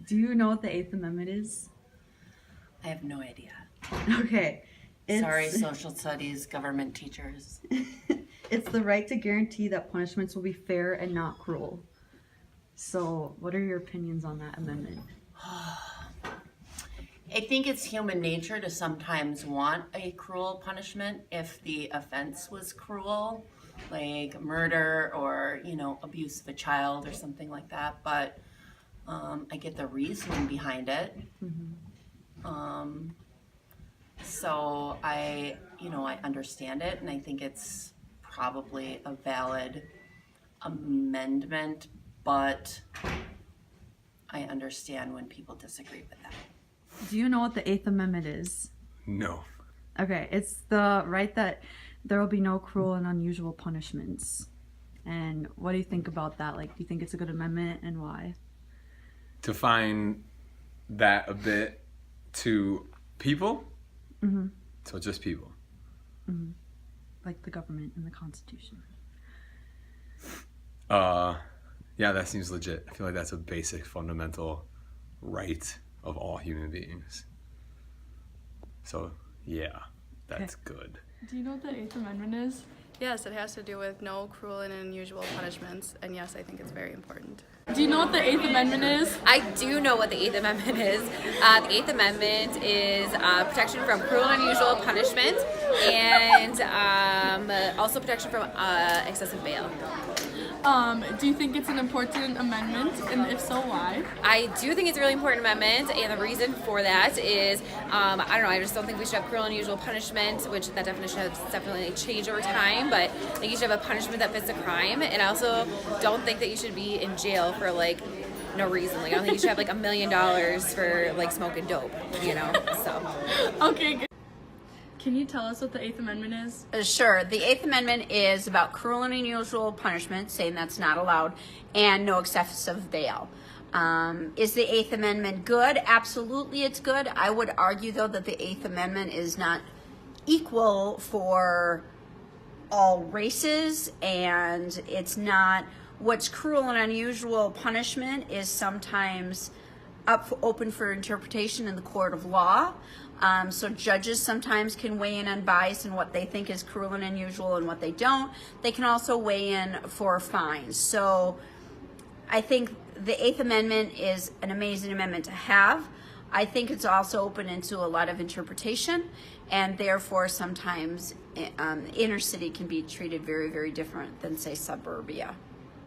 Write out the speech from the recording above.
Do you know what the Eighth Amendment is? I have no idea. Okay. Sorry, social studies, government teachers. It's the right to guarantee that punishments will be fair and not cruel. So, what are your opinions on that amendment? I think it's human nature to sometimes want a cruel punishment if the offense was cruel, like murder or, abuse of a child or something like that. But I get the reasoning behind it. So I understand it, and I think it's probably a valid amendment, but I understand when people disagree with that. Do you know what the Eighth Amendment is? No. Okay, it's the right that there will be no cruel and unusual punishments. And what do you think about that? Like, do you think it's a good amendment, and why? Define that a bit to people? Mm-hmm. So just people. Mm-hmm. Like the government and the Constitution. Yeah, that seems legit. I feel like that's a basic fundamental right of all human beings. So, yeah, that's good. Do you know what the Eighth Amendment is? Yes, it has to do with no cruel and unusual punishments, and yes, I think it's very important. Do you know what the Eighth Amendment is? I do know what the Eighth Amendment is. The Eighth Amendment is protection from cruel and unusual punishment, and also protection from excessive bail. Do you think it's an important amendment, and if so, why? I do think it's a really important amendment, and the reason for that is, I just don't think we should have cruel and unusual punishment, which that definition has definitely changed over time, but I think you should have a punishment that fits the crime, and I also don't think that you should be in jail for, no reason. I don't think you should have, $1 million for, smoking dope, so. Okay, good. Can you tell us what the Eighth Amendment is? Sure. The Eighth Amendment is about cruel and unusual punishment, saying that's not allowed, and no excessive bail. Is the Eighth Amendment good? Absolutely, it's good. I would argue, though, that the Eighth Amendment is not equal for all races, and it's not. What's cruel and unusual punishment is sometimes open for interpretation in the court of law. So judges sometimes can weigh in on bias and what they think is cruel and unusual and what they don't. They can also weigh in for fines. So I think the Eighth Amendment is an amazing amendment to have. I think it's also open into a lot of interpretation, and therefore sometimes inner city can be treated very, very different than, say, suburbia.